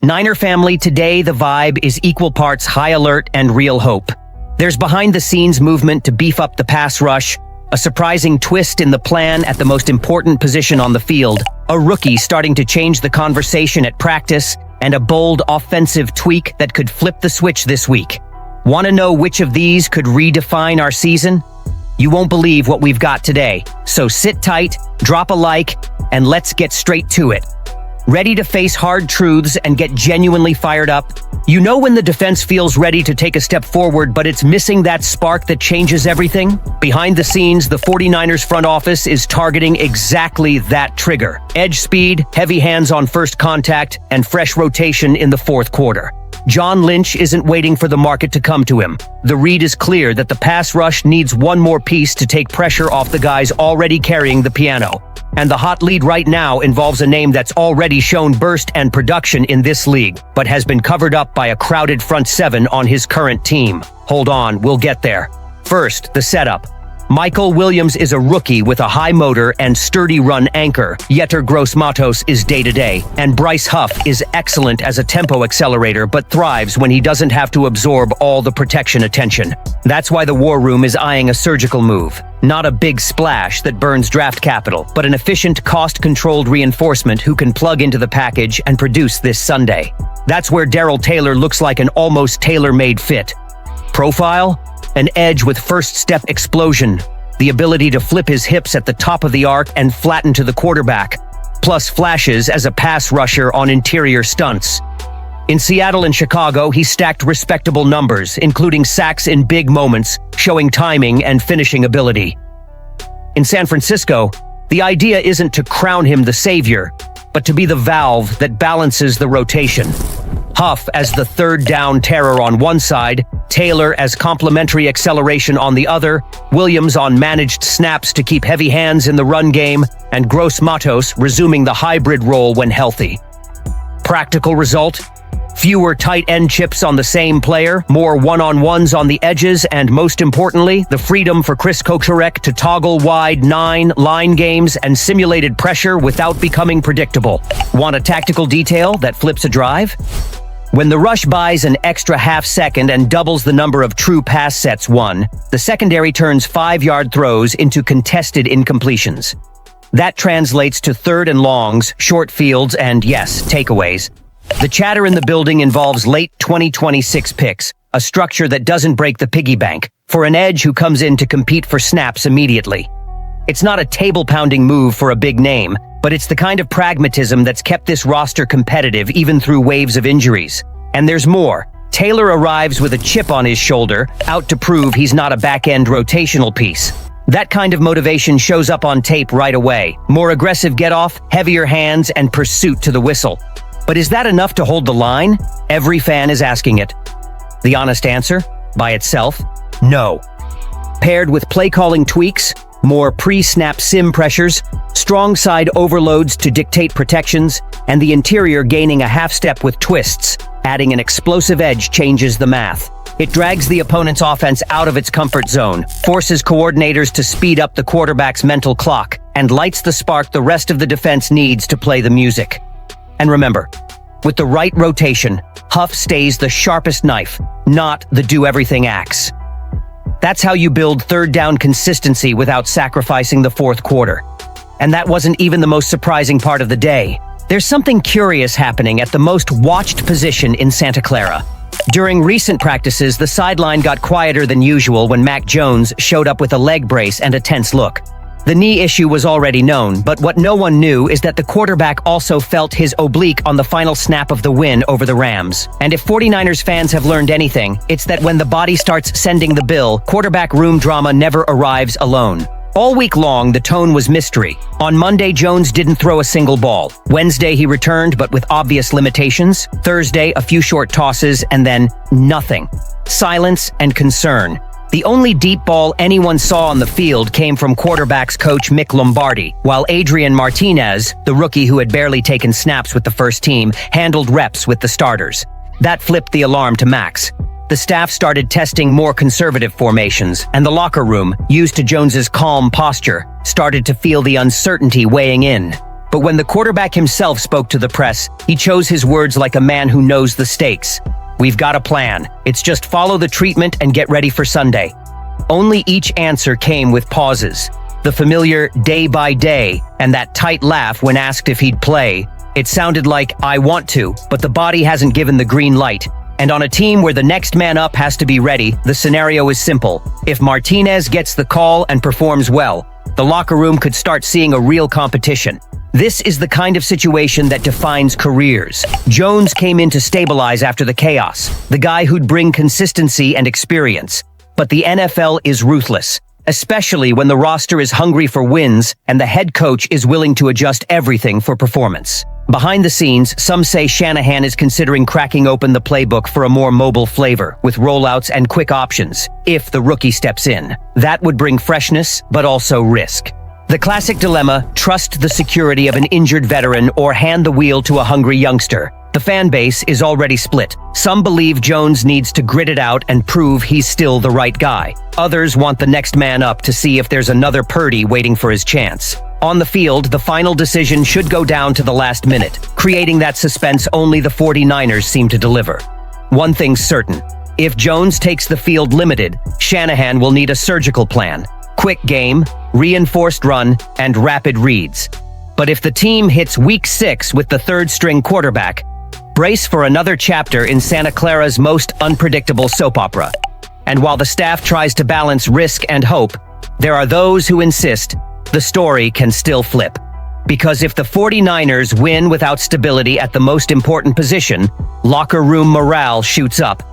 Niner family, today the vibe is equal parts high alert and real hope. There's behind-the-scenes movement to beef up the pass rush, a surprising twist in the plan at the most important position on the field, a rookie starting to change the conversation at practice, and a bold offensive tweak that could flip the switch this week. Want to know which of these could redefine our season? You won't believe what we've got today, so sit tight, drop a like, and let's get straight to it. Ready to face hard truths and get genuinely fired up? You know when the defense feels ready to take a step forward, but it's missing that spark that changes everything? Behind the scenes, the 49ers front office is targeting exactly that trigger. Edge speed, heavy hands on first contact, and fresh rotation in the fourth quarter. John Lynch isn't waiting for the market to come to him. The read is clear that the pass rush needs one more piece to take pressure off the guys already carrying the piano. And the hot lead right now involves a name that's already shown burst and production in this league, but has been covered up by a crowded front seven on his current team. Hold on, we'll get there. First, the setup. Michael Williams is a rookie with a high motor and sturdy run anchor. Yetur Gross-Matos is day-to-day, and Bryce Huff is excellent as a tempo accelerator but thrives when he doesn't have to absorb all the protection attention. That's why the War Room is eyeing a surgical move. Not a big splash that burns draft capital, but an efficient, cost-controlled reinforcement who can plug into the package and produce this Sunday. That's where Darrell Taylor looks like an almost tailor-made fit. Profile? An edge with first-step explosion, the ability to flip his hips at the top of the arc and flatten to the quarterback, plus flashes as a pass rusher on interior stunts. In Seattle and Chicago, he stacked respectable numbers, including sacks in big moments, showing timing and finishing ability. In San Francisco, the idea isn't to crown him the savior, but to be the valve that balances the rotation. Huff as the third down terror on one side, Taylor as complementary acceleration on the other, Williams on managed snaps to keep heavy hands in the run game, and Gross-Matos resuming the hybrid role when healthy. Practical result? Fewer tight end chips on the same player, more one-on-ones on the edges, and most importantly, the freedom for Chris Kocherek to toggle wide 9 line games and simulated pressure without becoming predictable. Want a tactical detail that flips a drive? When the rush buys an extra half second and doubles the number of true pass sets won, the secondary turns 5-yard throws into contested incompletions. That translates to third and longs, short fields, and yes, takeaways. The chatter in the building involves late 2026 picks, a structure that doesn't break the piggy bank, for an edge who comes in to compete for snaps immediately. It's not a table-pounding move for a big name, but it's the kind of pragmatism that's kept this roster competitive even through waves of injuries. And there's more. Taylor arrives with a chip on his shoulder, out to prove he's not a back-end rotational piece. That kind of motivation shows up on tape right away. More aggressive get-off, heavier hands, and pursuit to the whistle. But is that enough to hold the line? Every fan is asking it. The honest answer? By itself? No. Paired with play-calling tweaks, more pre-snap sim pressures, strong side overloads to dictate protections, and the interior gaining a half step with twists, adding an explosive edge changes the math. It drags the opponent's offense out of its comfort zone, forces coordinators to speed up the quarterback's mental clock, and lights the spark the rest of the defense needs to play the music. And remember, with the right rotation, Huff stays the sharpest knife, not the do-everything axe. That's how you build third down consistency without sacrificing the fourth quarter. And that wasn't even the most surprising part of the day. There's something curious happening at the most watched position in Santa Clara. During recent practices, the sideline got quieter than usual when Mac Jones showed up with a leg brace and a tense look. The knee issue was already known, but what no one knew is that the quarterback also felt his oblique on the final snap of the win over the Rams. And if 49ers fans have learned anything, it's that when the body starts sending the bill, quarterback room drama never arrives alone. All week long, the tone was mystery. On Monday, Jones didn't throw a single ball. Wednesday, he returned, but with obvious limitations. Thursday, a few short tosses, and then nothing. Silence and concern. The only deep ball anyone saw on the field came from quarterbacks coach Mick Lombardi, while Adrian Martinez, the rookie who had barely taken snaps with the first team, handled reps with the starters. That flipped the alarm to Max. The staff started testing more conservative formations, and the locker room, used to Jones's calm posture, started to feel the uncertainty weighing in. But when the quarterback himself spoke to the press, he chose his words like a man who knows the stakes. "We've got a plan. It's just follow the treatment and get ready for Sunday." Only each answer came with pauses. The familiar day by day and that tight laugh when asked if he'd play. It sounded like, "I want to, but the body hasn't given the green light." And on a team where the next man up has to be ready, the scenario is simple. If Martinez gets the call and performs well, the locker room could start seeing a real competition. This is the kind of situation that defines careers. Jones came in to stabilize after the chaos, the guy who'd bring consistency and experience. But the NFL is ruthless, especially when the roster is hungry for wins and the head coach is willing to adjust everything for performance. Behind the scenes, some say Shanahan is considering cracking open the playbook for a more mobile flavor, with rollouts and quick options, if the rookie steps in. That would bring freshness, but also risk. The classic dilemma: trust the security of an injured veteran or hand the wheel to a hungry youngster. The fan base is already split. Some believe Jones needs to grit it out and prove he's still the right guy. Others want the next man up to see if there's another Purdy waiting for his chance. On the field, the final decision should go down to the last minute, creating that suspense only the 49ers seem to deliver. One thing's certain: if Jones takes the field limited, Shanahan will need a surgical plan. Quick game, reinforced run, and rapid reads. But if the team hits week 6 with the third-string quarterback, brace for another chapter in Santa Clara's most unpredictable soap opera. And while the staff tries to balance risk and hope, there are those who insist the story can still flip. Because if the 49ers win without stability at the most important position, locker room morale shoots up.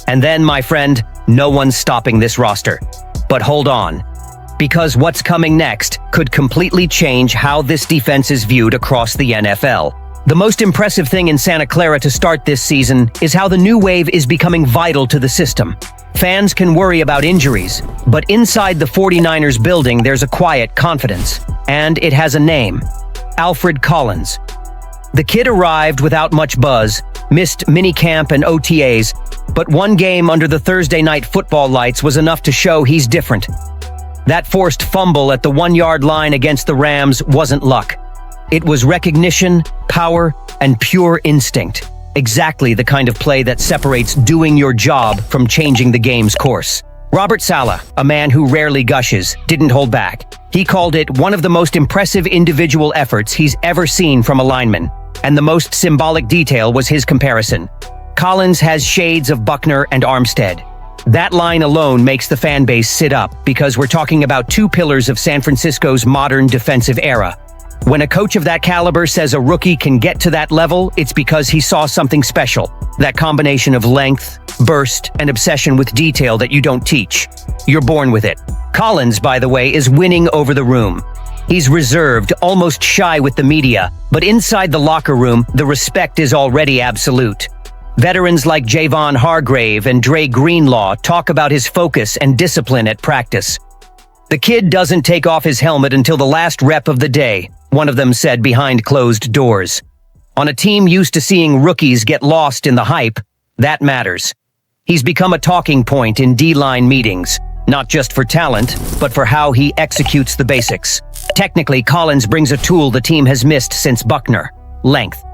And then, my friend, no one's stopping this roster. But hold on, because what's coming next could completely change how this defense is viewed across the NFL. The most impressive thing in Santa Clara to start this season is how the new wave is becoming vital to the system. Fans can worry about injuries, but inside the 49ers building there's a quiet confidence, and it has a name: Alfred Collins. The kid arrived without much buzz, missed minicamp and OTAs, but one game under the Thursday night football lights was enough to show he's different. That forced fumble at the 1-yard line against the Rams wasn't luck. It was recognition, power, and pure instinct. Exactly the kind of play that separates doing your job from changing the game's course. Robert Saleh, a man who rarely gushes, didn't hold back. He called it one of the most impressive individual efforts he's ever seen from a lineman. And the most symbolic detail was his comparison. Collins has shades of Buckner and Armstead. That line alone makes the fan base sit up, because we're talking about two pillars of San Francisco's modern defensive era. When a coach of that caliber says a rookie can get to that level, it's because he saw something special. That combination of length, burst, and obsession with detail that you don't teach. You're born with it. Collins, by the way, is winning over the room. He's reserved, almost shy with the media, but inside the locker room, the respect is already absolute. Veterans like Javon Hargrave and Dre Greenlaw talk about his focus and discipline at practice. "The kid doesn't take off his helmet until the last rep of the day," one of them said behind closed doors. On a team used to seeing rookies get lost in the hype, that matters. He's become a talking point in D-line meetings, not just for talent, but for how he executes the basics. Technically, Collins brings a tool the team has missed since Buckner: length.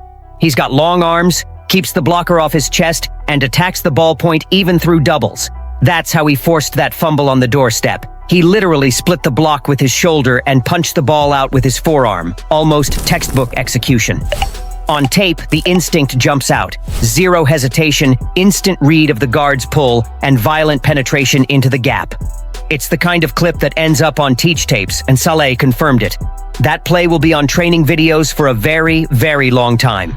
He's got long arms, keeps the blocker off his chest, and attacks the ballpoint even through doubles. That's how he forced that fumble on the doorstep. He literally split the block with his shoulder and punched the ball out with his forearm, almost textbook execution. On tape, the instinct jumps out. Zero hesitation, instant read of the guard's pull, and violent penetration into the gap. It's the kind of clip that ends up on teach tapes, and Saleh confirmed it. That play will be on training videos for a very, very long time.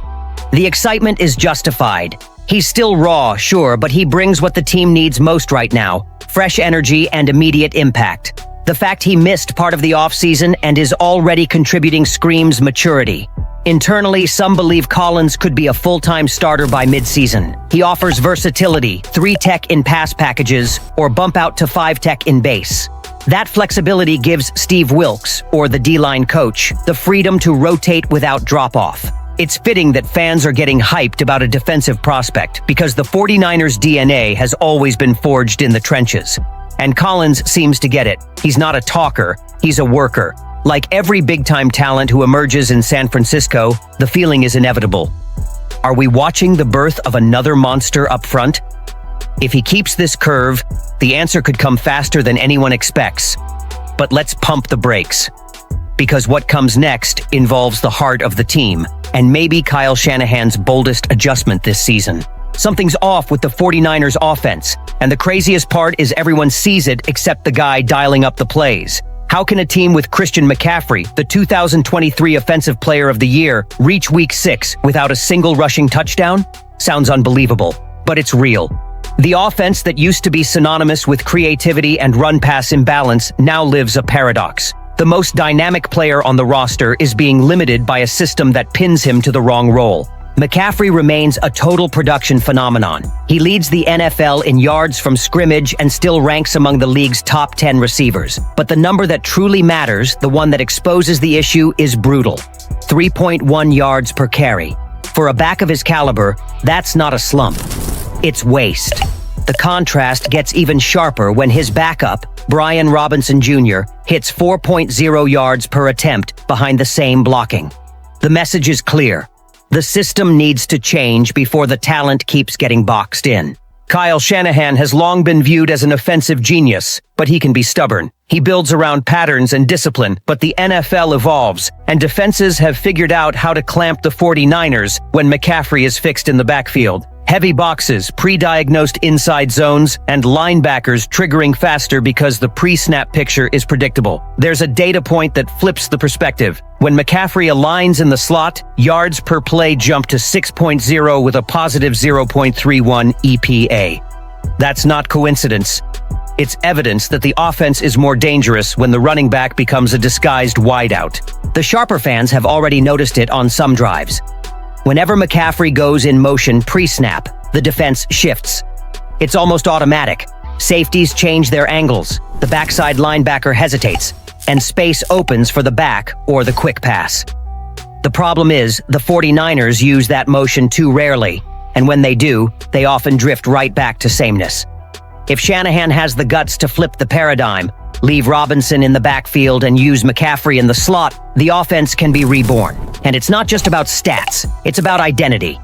The excitement is justified. He's still raw, sure, but he brings what the team needs most right now: fresh energy and immediate impact. The fact he missed part of the offseason and is already contributing screams maturity. Internally, some believe Collins could be a full-time starter by mid-season. He offers versatility, 3-tech in pass packages, or bump out to 5-tech in base. That flexibility gives Steve Wilks, or the D-line coach, the freedom to rotate without drop-off. It's fitting that fans are getting hyped about a defensive prospect, because the 49ers' DNA has always been forged in the trenches. And Collins seems to get it. He's not a talker, he's a worker. Like every big-time talent who emerges in San Francisco, the feeling is inevitable. Are we watching the birth of another monster up front? If he keeps this curve, the answer could come faster than anyone expects. But let's pump the brakes. Because what comes next involves the heart of the team, and maybe Kyle Shanahan's boldest adjustment this season. Something's off with the 49ers offense, and the craziest part is everyone sees it except the guy dialing up the plays. How can a team with Christian McCaffrey, the 2023 Offensive Player of the Year, reach Week 6 without a single rushing touchdown? Sounds unbelievable, but it's real. The offense that used to be synonymous with creativity and run-pass imbalance now lives a paradox. The most dynamic player on the roster is being limited by a system that pins him to the wrong role. McCaffrey remains a total production phenomenon. He leads the NFL in yards from scrimmage and still ranks among the league's top 10 receivers. But the number that truly matters, the one that exposes the issue, is brutal. 3.1 yards per carry. For a back of his caliber, that's not a slump. It's waste. The contrast gets even sharper when his backup, Brian Robinson Jr., hits 4.0 yards per attempt behind the same blocking. The message is clear. The system needs to change before the talent keeps getting boxed in. Kyle Shanahan has long been viewed as an offensive genius, but he can be stubborn. He builds around patterns and discipline, but the NFL evolves, and defenses have figured out how to clamp the 49ers when McCaffrey is fixed in the backfield. Heavy boxes, pre-diagnosed inside zones, and linebackers triggering faster because the pre-snap picture is predictable. There's a data point that flips the perspective. When McCaffrey aligns in the slot, yards per play jump to 6.0 with a positive 0.31 EPA. That's not coincidence. It's evidence that the offense is more dangerous when the running back becomes a disguised wideout. The sharper fans have already noticed it on some drives. Whenever McCaffrey goes in motion pre-snap, the defense shifts. It's almost automatic. Safeties change their angles, the backside linebacker hesitates, and space opens for the back or the quick pass. The problem is, the 49ers use that motion too rarely, and when they do, they often drift right back to sameness. If Shanahan has the guts to flip the paradigm, leave Robinson in the backfield and use McCaffrey in the slot, the offense can be reborn. And it's not just about stats, it's about identity.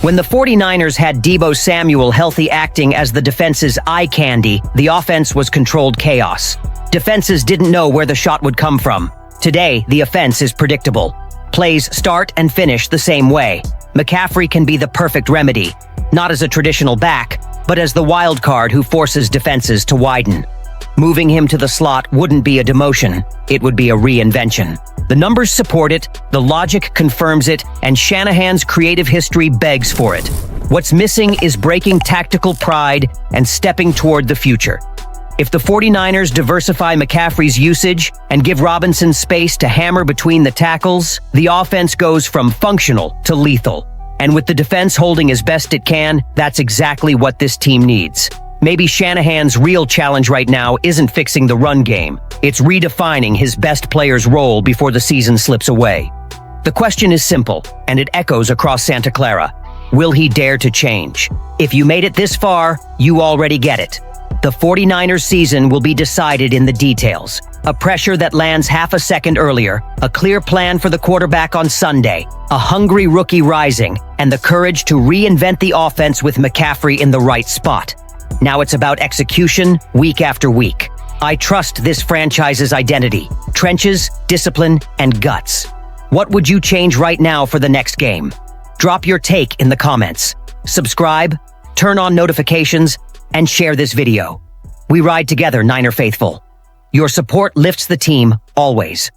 When the 49ers had Deebo Samuel healthy acting as the defense's eye candy, the offense was controlled chaos. Defenses didn't know where the shot would come from. Today, the offense is predictable. Plays start and finish the same way. McCaffrey can be the perfect remedy, not as a traditional back, but as the wild card who forces defenses to widen. Moving him to the slot wouldn't be a demotion, it would be a reinvention. The numbers support it, the logic confirms it, and Shanahan's creative history begs for it. What's missing is breaking tactical pride and stepping toward the future. If the 49ers diversify McCaffrey's usage and give Robinson space to hammer between the tackles, the offense goes from functional to lethal. And with the defense holding as best it can, that's exactly what this team needs. Maybe Shanahan's real challenge right now isn't fixing the run game. It's redefining his best player's role before the season slips away. The question is simple, and it echoes across Santa Clara. Will he dare to change? If you made it this far, you already get it. The 49ers season will be decided in the details. A pressure that lands half a second earlier, a clear plan for the quarterback on Sunday, a hungry rookie rising, and the courage to reinvent the offense with McCaffrey in the right spot. Now it's about execution, week after week. I trust this franchise's identity, trenches, discipline, and guts. What would you change right now for the next game? Drop your take in the comments. Subscribe, turn on notifications, and share this video. We ride together, Niner faithful. Your support lifts the team, always.